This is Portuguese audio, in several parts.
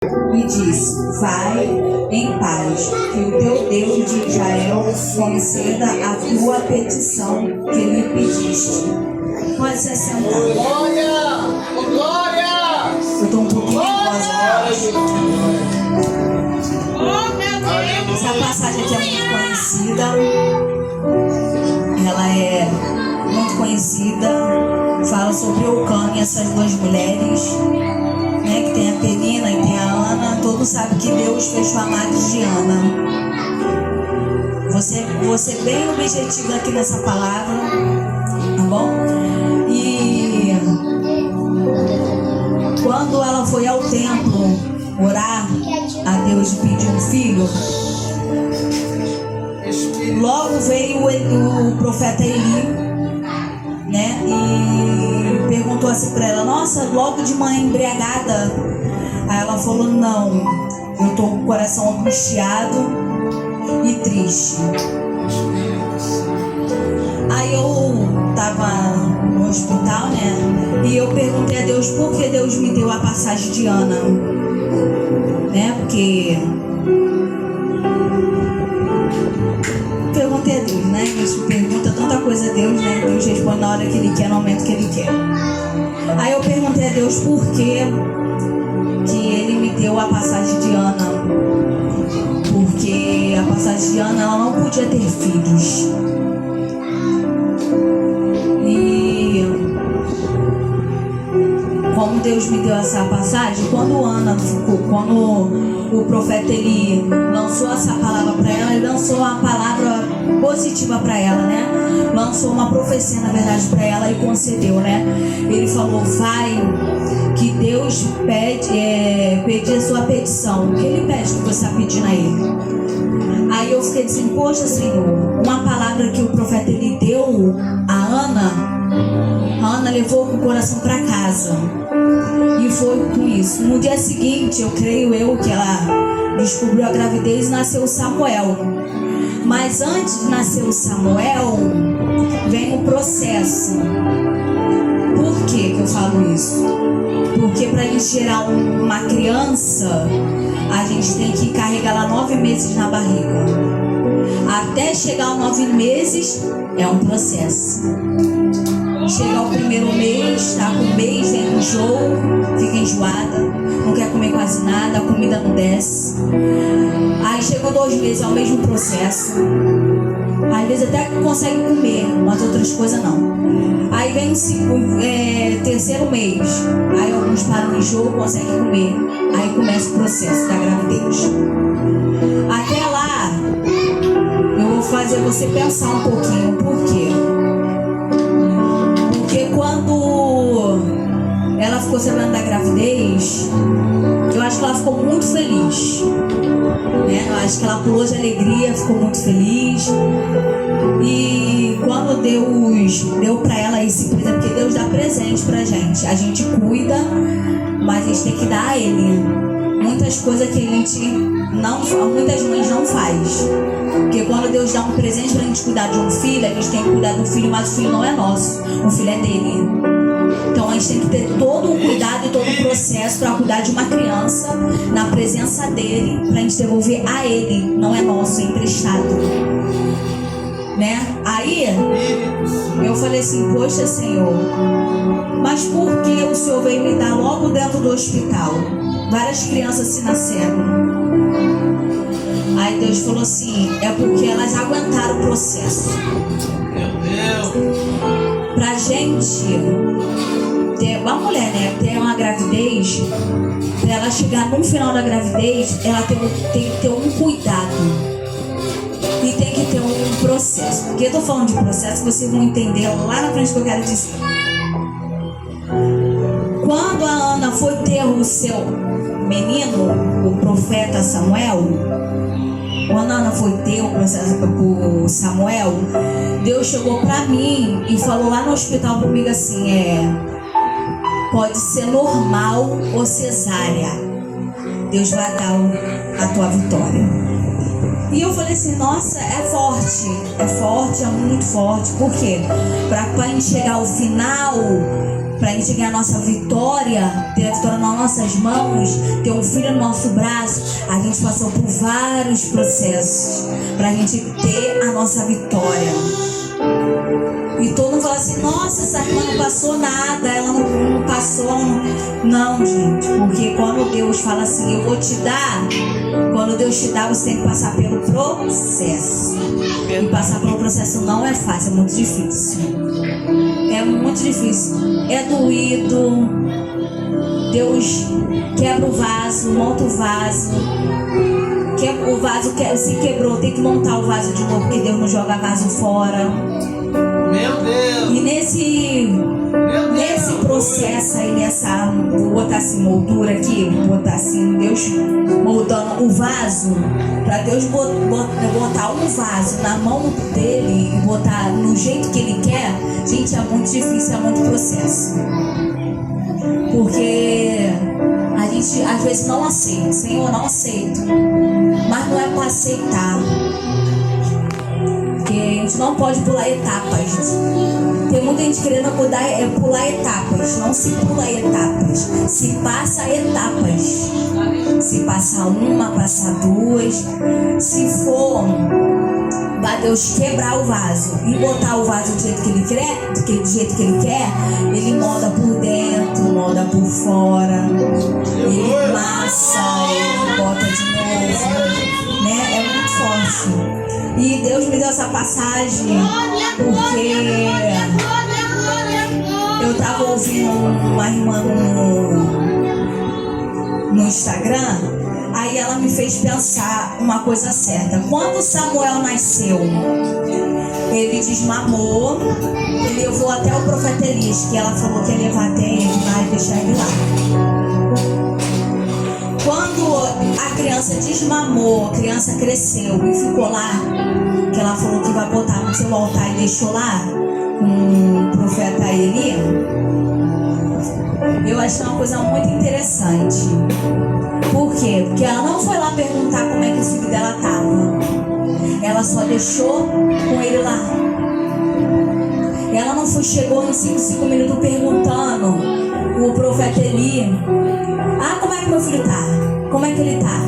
e disse: vai em paz, que o teu Deus de Israel conceda a tua petição que lhe pediste. Pode se assentar. Glória! Glória! Eu estou um pouquinho nervosa. Essa passagem aqui é muito conhecida. Ela é muito conhecida. Fala sobre Eucana e essas duas mulheres, né, que tem a Penina e tem a Ana. Todos sabem que Deus fez chamados de Ana. Vou ser bem objetiva aqui nessa palavra, tá bom? E quando ela foi ao templo orar a Deus e pedir um filho, logo veio o profeta Eli, né, e perguntou assim para ela: nossa, logo de manhã embriagada? Aí ela falou: não, eu tô com o coração angustiado e triste. Aí eu tava no hospital, né, e eu perguntei a Deus por que Deus me deu a passagem de Ana, né, porque perguntei a Deus, né, a gente pergunta tanta coisa a Deus, né, Deus responde na hora que Ele quer, no momento que Ele quer. Aí eu perguntei a Deus por que Ele me deu a passagem de Ana, porque a passagem de Ana, ela não podia ter filhos. E como Deus me deu essa passagem, quando o profeta Eli lançou essa palavra para ela, ele lançou uma palavra positiva para ela, né? Lançou uma profecia, na verdade, para ela e concedeu, né? Ele falou: vai, que Deus pedir a sua petição. O que Ele pede que você está pedindo a Ele? Aí eu fiquei assim: poxa, Senhor, uma palavra que o profeta Eli deu a Ana levou com o coração para casa. E foi com isso. No dia seguinte, eu creio que ela descobriu a gravidez e nasceu Samuel. Mas antes de nascer o Samuel, vem o processo. Por que eu falo isso? Porque para a gente gerar uma criança, a gente tem que carregar ela 9 meses na barriga. Até chegar aos 9 meses, é um processo. Chega o primeiro mês, tá com um mês, vem enjoo, fica enjoada, não quer comer quase nada, a comida não desce. Aí chegam 2 meses, é o mesmo processo. Às vezes até consegue comer, mas outras coisas não. Aí vem o terceiro mês, aí alguns param no enjoo, conseguem comer. Aí começa o processo da gravidez. Até lá, eu vou fazer você pensar um pouquinho. Por quê? Porque quando ela ficou sabendo da gravidez, eu acho que ela ficou muito feliz, né? Eu acho que ela pulou de alegria, ficou muito feliz. E quando Deus deu pra ela esse presente, porque Deus dá presente pra gente, a gente cuida, mas a gente tem que dar a Ele. Muitas coisas que a gente muitas mães não faz. Porque quando Deus dá um presente pra gente cuidar de um filho, a gente tem que cuidar do filho, mas o filho não é nosso, o filho é dele. Então a gente tem que ter todo o cuidado e todo o processo para cuidar de uma criança na presença dele, pra gente devolver a ele, não é nosso, é emprestado, né? Aí eu falei assim: poxa, Senhor, mas por que o Senhor veio me dar logo dentro do hospital? Várias crianças se nasceram. Aí Deus falou assim: é porque elas aguentaram o processo. Meu Deus! Pra gente ter uma mulher, né, ter uma gravidez, pra ela chegar no final da gravidez, ela tem que ter um cuidado e tem que ter um processo. Porque eu tô falando de processo, vocês vão entender lá na frente o que eu quero dizer. Quando a Ana foi ter o seu menino, o profeta Samuel, quando a Ana foi ter o Samuel, Deus chegou pra mim e falou lá no hospital comigo assim: pode ser normal ou cesárea, Deus vai dar a tua vitória. E eu falei assim: nossa, é forte, é muito forte. Por quê? Pra gente chegar ao final, pra gente ganhar a nossa vitória, ter a vitória nas nossas mãos, ter um filho no nosso braço, a gente passou por vários processos pra gente ter a nossa vitória. E todo mundo fala assim, nossa, essa irmã não passou nada, ela não passou. Não, gente, porque quando Deus fala assim, eu vou te dar, quando Deus te dá, você tem que passar pelo processo. E passar pelo processo não é fácil, é muito difícil. É muito difícil, é doído. Deus quebra o vaso, monta o vaso. O vaso se quebrou, tem que montar o vaso de novo, porque Deus não joga vaso fora. Meu Deus! E nesse processo aí, vou botar assim, moldura aqui, vou botar assim, Deus moldando o vaso, para Deus botar um vaso na mão dele e botar no jeito que ele quer, gente, é muito difícil, é muito processo. Porque a gente às vezes não aceita, Senhor, não aceito, mas não é para aceitar. Porque a gente não pode pular etapas. Tem muita gente querendo pular etapas. Não se pula etapas, se passa etapas. Se passa uma, passa duas. Se for para Deus quebrar o vaso e botar o vaso do jeito que ele quer, ele molda por dentro, molda por fora, ele amassa, ele bota de novo, né? É muito forte. E Deus me deu essa passagem porque eu estava ouvindo uma irmã no Instagram. Aí ela me fez pensar uma coisa certa. Quando Samuel nasceu, ele desmamou, ele levou até o profeta Elias, que ela falou que ia levar até ele lá e deixar ele lá. Quando a criança desmamou, a criança cresceu e ficou lá, que ela falou que vai botar no seu altar e deixou lá, com o profeta Elias, eu achei uma coisa muito interessante. Por quê? Porque ela não foi lá perguntar como é que o filho dela estava. Ela só deixou com ele lá. Ela não chegou em 5 minutos perguntando o profeta Eli: como é que meu filho tá? Como é que ele tá?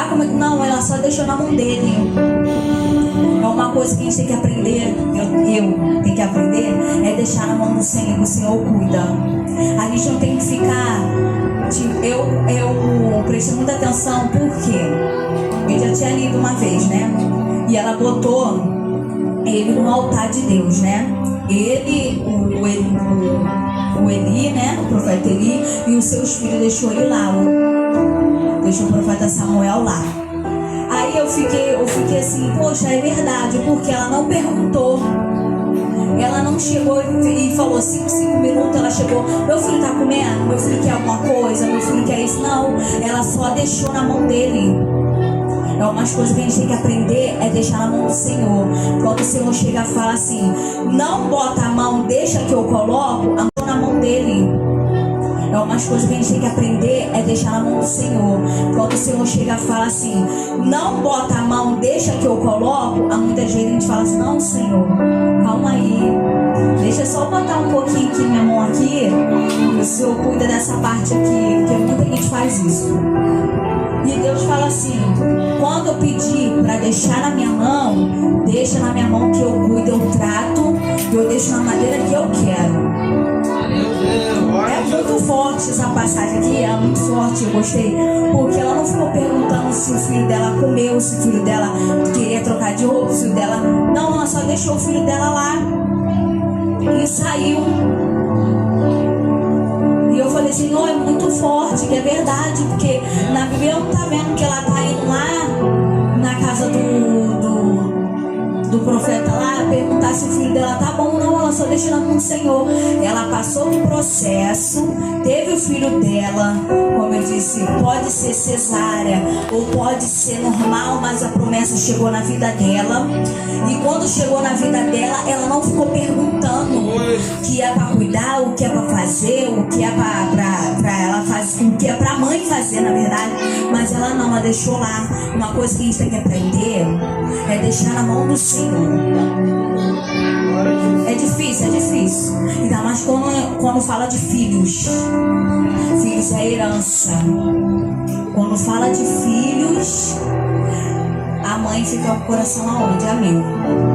Como é que... Não, ela só deixou na mão dele. É uma coisa que a gente tem que aprender, eu tenho que aprender, é deixar na mão do Senhor, que o Senhor cuida. A gente não tem que ficar... Eu prestei muita atenção porque eu já tinha lido uma vez, né? E ela botou ele no altar de Deus, né? Ele, o Eli, né? O profeta Eli, e os seus filhos deixou ele lá, deixou o profeta Samuel lá. Aí eu fiquei assim, poxa, é verdade, porque ela não perguntou. Ela não chegou e falou 5 minutos, ela chegou, meu filho tá comendo? Meu filho quer alguma coisa? Meu filho quer isso? Não, ela só deixou na mão dele. É umas coisas que a gente tem que aprender, é deixar na mão do Senhor. Quando o Senhor chega e fala assim, não bota a mão, deixa que eu coloco, a mão na mão dele. É umas coisas que a gente tem que aprender, é deixar na mão do Senhor. Quando o Senhor chega e fala assim, não bota a mão, deixa que eu coloco, muitas vezes a gente fala assim, não, Senhor, calma aí, deixa só botar um pouquinho aqui minha mão aqui, o Senhor cuida dessa parte aqui, porque muita gente faz isso. E Deus fala assim, quando eu pedir para deixar na minha mão, deixa na minha mão que eu cuido, eu trato, eu deixo na maneira que eu quero. É muito forte essa passagem aqui, é muito forte, eu gostei, porque ela não ficou perguntando se o filho dela comeu, se o filho dela queria trocar de roupa, se o filho dela... Não, ela só deixou o filho dela lá e saiu. E eu falei, Senhor, é muito forte, que é verdade, porque na Bíblia não tá vendo que ela tá indo lá na casa do profeta lá, perguntar se o filho dela tá bom. Não, ela só deixou na mão do Senhor. Ela passou no processo, teve o filho dela, como eu disse, pode ser cesárea ou pode ser normal, mas a promessa chegou na vida dela. E quando chegou na vida dela, ela não ficou perguntando o que é para cuidar, o que é para fazer, o que é para ela fazer, o que é para a mãe fazer, na verdade. Mas ela ela não, mas deixou lá. Uma coisa que a gente tem que aprender é deixar na mão do Senhor. É difícil, é difícil. Ainda mais quando fala de filhos. Filhos é herança. Quando fala de filhos, a mãe fica com o coração aonde? A mil.